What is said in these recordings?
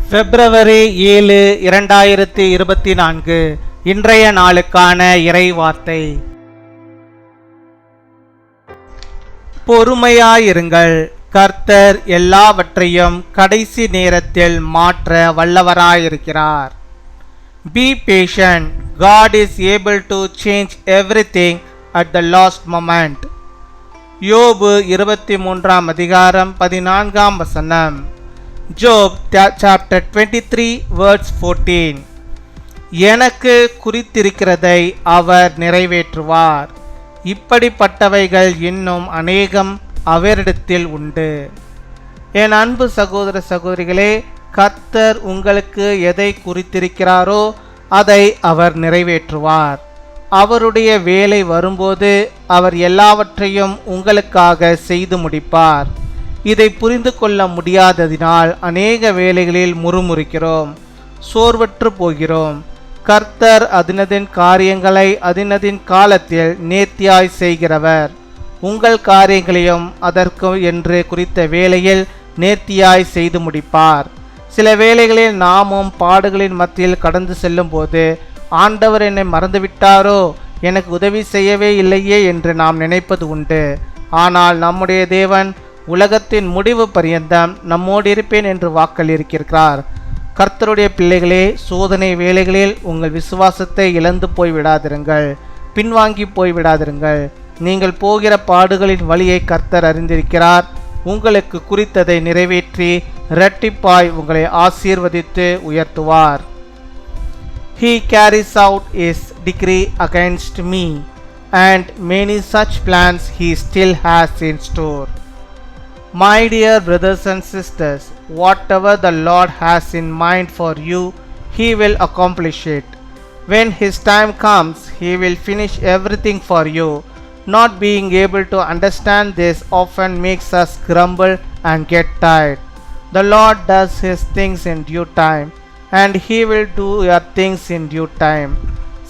பிப்ரவரி 7, 2024 இன்றைய நாளுக்கான இறை வார்த்தை. பொறுமையாயிருங்கள், கர்த்தர் எல்லாவற்றையும் கடைசி நேரத்தில் மாற்ற வல்லவராயிருக்கிறார். Be patient, God is able to change everything at the last moment. யோபு 23 அதிகாரம் 14 வசனம். Job chapter 23 verse 14. எனக்கு குறித்திருக்கிறதை அவர் நிறைவேற்றுவார். இப்படிப்பட்டவைகள் இன்னும் அநேகம் அவரிடத்தில் உண்டு. என் அன்பு சகோதர சகோதரிகளே, கர்த்தர் உங்களுக்கு எதை குறித்திருக்கிறாரோ அதை அவர் நிறைவேற்றுவார். அவருடைய வேலை வரும்போது அவர் எல்லாவற்றையும் உங்களுக்காக செய்து முடிப்பார். இதை புரிந்து கொள்ள முடியாததினால் அநேக வேளைகளில் முறுமுறுக்கிறோம், சோர்வற்று போகிறோம். கர்த்தர் அதினதின் காரியங்களை அதினதின் காலத்தில் நேர்த்தியாய் செய்கிறவர். உங்கள் காரியங்களையும் அதற்கு என்று குறித்த வேளையில் நேர்த்தியாய் செய்து முடிப்பார். சில வேளைகளில் நாமும் பாடுகளின் மத்தியில் கடந்து செல்லும் போது ஆண்டவர் என்னை மறந்துவிட்டாரோ, எனக்கு உதவி செய்யவே இல்லையே என்று நாம் நினைப்பது உண்டு. ஆனால் நம்முடைய தேவன் உலகத்தின் முடிவு பரியந்தம் நம்மோடு இருப்பேன் என்று வாக்களித்திருக்கிறார். கர்த்தருடைய பிள்ளைகளே, சோதனை வேளைகளில் உங்கள் விசுவாசத்தை இழந்து போய்விடாதிருங்கள், பின்வாங்கி போய்விடாதிருங்கள். நீங்கள் போகிற பாடுகளின் வழியை கர்த்தர் அறிந்திருக்கிறார். உங்களுக்கு குறித்ததை நிறைவேற்றி இரட்டிப்பாய் உங்களை ஆசீர்வதித்து உயர்த்துவார். He carries out his decree against me, and many such plans he still has in store. My dear brothers and sisters, whatever the Lord has in mind for you, He will accomplish it. When His time comes, He will finish everything for you. Not being able to understand this often makes us grumble and get tired. The Lord does His things in due time, and He will do your things in due time.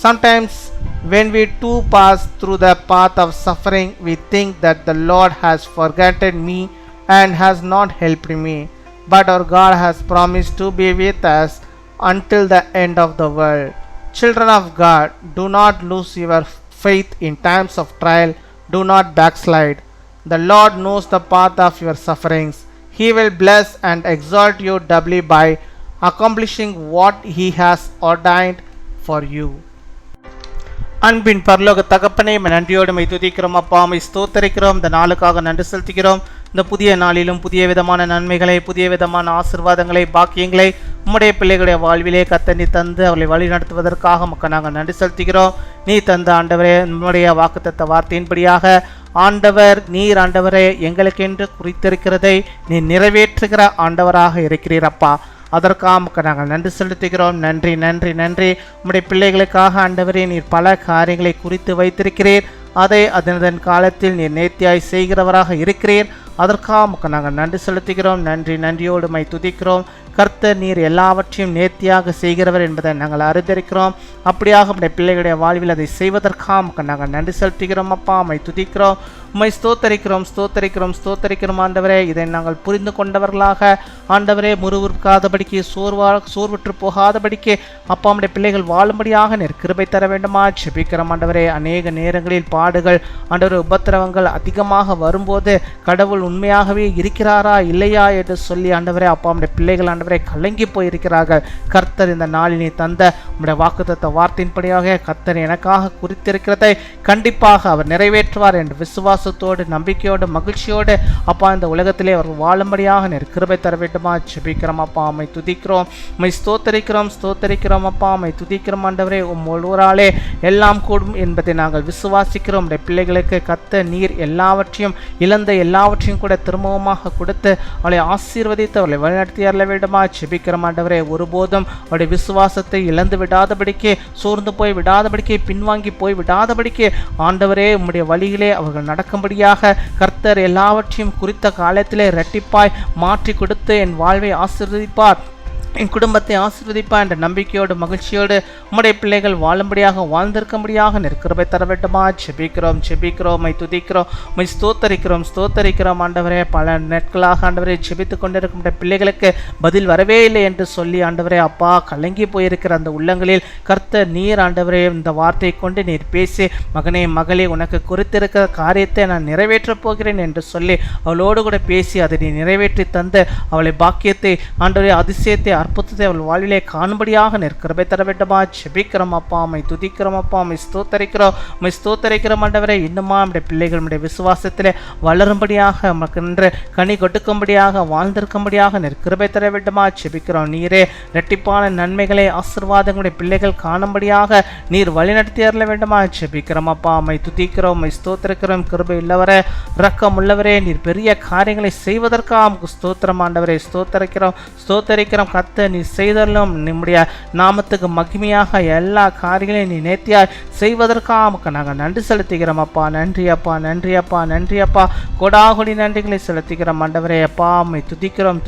Sometimes when we too pass through the path of suffering, we think that the Lord has forgotten me and has not helped me. But our God has promised to be with us until the end of the world. Children of God, do not lose your faith in times of trial. Do not backslide. The Lord knows the path of your sufferings. He will bless and exalt you doubly by accomplishing what He has ordained for you. அன்பின் பரலோக தகப்பனே, நன்றியோடு துதிக்கிறோம் அப்பா, ஸ்தோத்தரிக்கிறோம். இந்த நாளுக்காக நன்றி செலுத்துகிறோம். இந்த புதிய நாளிலும் புதிய விதமான நன்மைகளை, புதிய விதமான ஆசீர்வாதங்களை, பாக்கியங்களை உம்முடைய பிள்ளைகளுடைய வாழ்விலே கர்த்தர் தந்து அவர்களை வழி நடத்துவதற்காக மக்கள் நாங்கள் நன்றி செலுத்துகிறோம். நீ தந்த ஆண்டவரே, நம்முடைய வாக்குத்தத்த வார்த்தையின்படியாக ஆண்டவர் நீர் ஆண்டவரே எங்களுக்கென்று குறித்திருக்கிறதை நீ நிறைவேற்றுகிற ஆண்டவராக இருக்கிறீரப்பா. அதற்காக நாங்கள் நன்றி செலுத்துகிறோம். நன்றி நன்றி நன்றி. உம்முடைய பிள்ளைகளுக்காக ஆண்டவரே நீர் பல காரியங்களை குறித்து வைத்திருக்கிறீர். அதை அதன் காலத்தில் நீர் நேர்த்தியாய் செய்கிறவராக இருக்கிறீர். அதற்காக நாங்கள் நன்றி செலுத்துகிறோம். நன்றி நன்றியோடு துதிக்கிறோம். கர்த்தர் நீர் எல்லாவற்றையும் நேர்த்தியாக செய்கிறவர் என்பதை நாங்கள் அறிந்திருக்கிறோம். அப்படியாக உம்முடைய பிள்ளைகளுடைய வாழ்வில் அதை செய்வதற்காக நாங்கள் நன்றி செலுத்துகிறோம் அப்பா. துதிக்கிறோம், உம்மை ஸ்தோத்தரிக்கிறோம் ஸ்தோத்தரிக்கிறோம் ஸ்தோத்தரிக்கிறோம் ஆண்டவரே. இதை நாங்கள் புரிந்து கொண்டவர்களாக ஆண்டவரே முறுமுறுக்காதபடிக்கு, சோர்வுற்று போகாதபடிக்கு அப்பா உம்முடைய பிள்ளைகள் வாழும்படியாக நீர் கிருபை தர வேண்டுமா ஜெபிக்கிறோம் ஆண்டவரே. அநேக நேரங்களில் பாடுகள் ஆண்டவரே, உபத்திரவங்கள் அதிகமாக வரும்போது கடவுள் உண்மையாகவே இருக்கிறாரா இல்லையா என்று சொல்லி ஆண்டவரே அப்பா உம்முடைய பிள்ளைகள் ஆண்டவரே கலங்கி போயிருக்கிறார்கள். கர்த்தர் இந்த நாளில் நீ தந்த உம்முடைய வாக்குத்தத்த வார்த்தையின்படியாக கர்த்தர் எனக்காக குறித்திருக்கிறதை கண்டிப்பாக அவர் நிறைவேற்றுவார் என்று விசுவாசத்தோடு, நம்பிக்கையோடு, மகிழ்ச்சியோடு அப்பா இந்த உலகத்திலே அவர் வாழும்படியாக நீர் கிருபை தர வேண்டுமா ஜெபிக்கிறோம் அப்பா. உம்மை துதிக்கிறோம், உம்மை ஸ்தோத்தரிக்கிறோம் ஸ்தோத்தரிக்கிறோம் அப்பா. உம்மை துதிக்கிறோம் ஆண்டவரே. ஒருவராலே எல்லாம் கூடும் என்பதை நாங்கள் விசுவாசிக்கிறோம். உம்முடைய பிள்ளைகளுக்கு கர்த்தர் நீர் எல்லாவற்றையும் இழந்த எல்லாவற்றையும் கூட திரும்பமாக கொடுத்து அவளை ஆசீர்வதித்து அவளை வழிநடத்தி அருள வேண்டுமா ஜெபிக்கிறோம் ஆண்டவரே. ஒருபோதும் அவருடைய விசுவாசத்தை இழந்து விடாதபடிக்கு, சோர்ந்து போய் விடாதபடிக்கு, பின்வாங்கி போய் விடாதபடிக்கு ஆண்டவரே உம்முடைய வழியிலே அவர்கள் நடக்கும்படியாக கர்த்தர் எல்லாவற்றையும் குறித்த காலத்திலே இரட்டிப்பாய் மாற்றி கொடுத்து என் வாழ்வை ஆசீர்வதிப்பார். என் குடும்பத்தை ஆசீர்வதிப்பா என்ற நம்பிக்கையோடு மகிழ்ச்சியோடு உம்முடைய பிள்ளைகள் வாழும்படியாக வாழ்ந்திருக்கும்படியாக நிற்கிறவை தர வேண்டுமா ஜெபிக்கிறோம் மை துதிக்கிறோம் மை ஸ்தோத்தரிக்கிறோம் ஆண்டவரே. பல நாட்களாக ஆண்டவரே ஜெபித்து கொண்டிருக்கும் பிள்ளைகளுக்கு பதில் வரவே இல்லை என்று சொல்லி ஆண்டவரே அப்பா கலங்கி போயிருக்கிற அந்த உள்ளங்களில் கர்த்தர் நீர் ஆண்டவரே இந்த வார்த்தையை கொண்டு நீர் பேசி மகனே மகளே உனக்கு குறித்திருக்கிற காரியத்தை நான் நிறைவேற்றப் போகிறேன் என்று சொல்லி அவளோடு கூட பேசி அதை நீ நிறைவேற்றி தந்து அவளை பாக்கியத்தை ஆண்டவரே அதிசயத்தை அற்புதத்தை அவள் வாழ்விலே காணும்படியாக நிற்கிறபை தர வேண்டுமா ஜெபிக்கிறோம் அப்பா. மை துதிக்கிறோம் அப்பா, மை ஸ்தோத்தரிக்கிறோம் ஆண்டவரே. இன்னுமா நம்முடைய பிள்ளைகள் நம்முடைய விசுவாசத்திலே வளரும்படியாக நமக்கு கனி கொடுக்கும்படியாக வாழ்ந்திருக்கும்படியாக நிற்கிறபை தர வேண்டுமா ஜெபிக்கிறோம். நீரே இரட்டிப்பான நன்மைகளை ஆசீர்வாதங்களுடைய பிள்ளைகள் காணும்படியாக நீர் வழிநடத்தி அருள வேண்டுமா ஜெபிக்கிறோம் அப்பா. மை துதிக்கிறோம், மை ஸ்தோத்தரிக்கிறோம். கிருபை உள்ளவரே, இரக்கம் உள்ளவரே, நீர் பெரிய காரியங்களை செய்வதற்காக ஸ்தோத்திரம் ஆண்டவரே. ஸ்தோத்தரிக்கிறோம் கர்த்தர் நீ செய்தலும் நம்முடைய நாமத்துக்கு மகிமையாக எல்லா காரியங்களையும் நீ நேர்த்தியாய் செய்வதற்காக நாங்கள் நன்றி செலுத்துகிறோம் அப்பா. நன்றி அப்பா. கொடாகொடி நன்றிகளை செலுத்துகிறோம் ஆண்டவரே அப்பா. அம்மை துதிக்கிறோம்.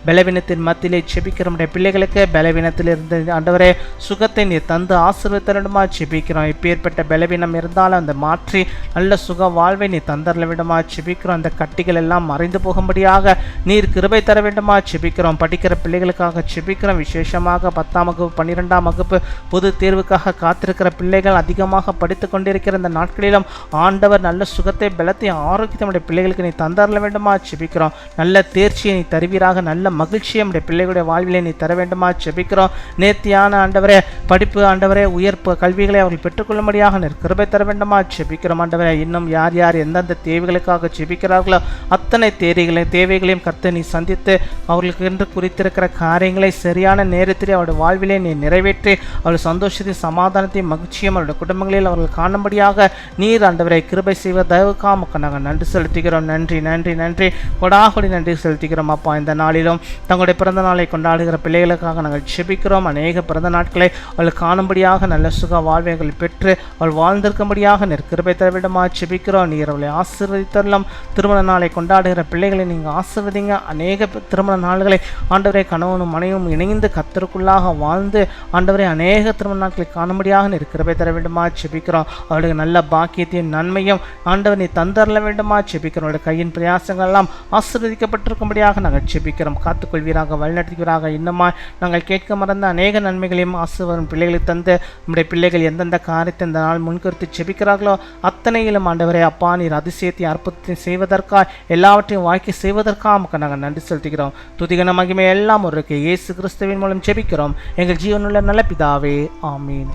பலவீனத்தின் மத்தியிலே செபிக்கிறோம் பிள்ளைகளுக்கு பலவீனத்தில் இருந்து ஆண்டவரே சுகத்தை நீ தந்து ஆசீர்வதிடமா செபிக்கிறோம். இப்பேற்பட்ட பலவீனம் இருந்தாலும் அந்த மாற்றி நல்ல சுக வாழ்வை நீ தந்தரல விடமா செபிக்கிறோம். அந்த கட்டிகள் எல்லாம் மறைந்து போகும்படியாக நீர் கிருபை தர வேண்டுமா செபிக்கிறோம். படிக்கிற பிள்ளைகளுக்காக செபிக்கிறோம். விசேஷமாக 10ஆம் வகுப்பு 12ஆம் வகுப்பு பொது தேர்வுக்காக காத்திருக்கிற பிள்ளைகள் அதிகமாக படித்து கொண்டிருக்கிற இந்த நாட்களிலும் ஆண்டவர் நல்ல சுகத்தை பலத்தை ஆரோக்கியத்தை நம்முடைய பிள்ளைகளுக்கு நீ தந்தரல வேண்டுமா செபிக்கிறோம். நல்ல தேர்ச்சியை நீ தருவீராக, நல்ல மகிழ்ச்சியை நம்முடைய பிள்ளைகளுடைய வாழ்விலே நீ தர வேண்டுமா செபிக்கிறோம். நேர்த்தியான ஆண்டவரே படிப்பு ஆண்டவரே உயர்ப்பு கல்விகளை அவர்கள் பெற்றுக்கொள்ளும்படியாக கிருபை தர வேண்டுமா செபிக்கிறோம் ஆண்டவரே. இன்னும் யார் யார் எந்தெந்த தேவைகளுக்காக செபிக்கிறார்களோ அத்தனை தேவைகளையும் கர்த்தர் நீ சந்தித்து அவர்களுக்கு என்று குறித்திருக்கிற காரியங்களை சரியான நேரத்திலே அவருடைய வாழ்விலே நீ நிறைவேற்றி அவருடைய சந்தோஷத்தையும் சமாதானத்தையும் மகிழ்ச்சியும் அவருடைய குடும்பங்களில் அவர்கள் காணும்படியாக நீர் ஆண்டவரை கிருபை செய்வ தயவுக்காக நாங்கள் நன்றி செலுத்துகிறோம். நன்றி கொடாகொடி நன்றி செலுத்துகிறோம் அப்பா. இந்த நாளிலும் தங்களுடைய பிறந்த நாளை கொண்டாடுகிற பிள்ளைகளுக்காக நாங்கள் செபிக்கிறோம். அநேக பிறந்த நாட்களை அவள் காணும்படியாக நல்ல சுக வாழ்வைகள் பெற்று அவள் வாழ்ந்திருக்கும்படியாக கிருபை தர வேண்டுமா செபிக்கிறோம். நீர் அவளை ஆசீர்வதித்தரலாம். திருமண நாளை கொண்டாடுகிற பிள்ளைகளை நீங்கள் ஆசீர்வதிங்க. அநேக திருமண நாள்களை ஆண்டவரை கணவனும் மனைவும் இணைந்து கர்த்தருக்குள்ளாக வாழ்ந்து ஆண்டவரை அநேக திருமண நாட்களை காணும்படியாக கிருபை தர வேண்டுமா செபிக்கிறோம். அவளுக்கு நல்ல பாக்கியத்தையும் நன்மையும் ஆண்டவர் நீ தந்தரல வேண்டுமா செபிக்கிறோம். அவருடைய கையின் பிரயாசங்கள் எல்லாம் ஆசீர்வதிக்கப்பட்டிருக்கும்படியாக நாங்கள் செபிக்கிறோம். காத்துக்கொள்வீராக, வழிநடத்துவீராக. இன்னுமா நாங்கள் கேட்க மறந்த அநேக நன்மைகளையும் ஆசீர்வாதம் பிள்ளைகளுக்கு தந்து நம்முடைய பிள்ளைகள் எந்தெந்த காரியத்தை இந்த நாள் முன்கருத்து செபிக்கிறார்களோ அத்தனையிலும் ஆண்டவரே அப்பா நீர் அதிசயத்தை அற்புதத்தை செய்வதற்காக எல்லாவற்றையும் வாக்கி செய்வதற்காக நாங்கள் நன்றி செலுத்துகிறோம். துதிகன மகிமை எல்லாம் ஒரு இயேசு கிறிஸ்துவின் மூலம் ஜெபிக்கிறோம் எங்கள் ஜீவனுள்ள நல்ல பிதாவே, ஆமீன்.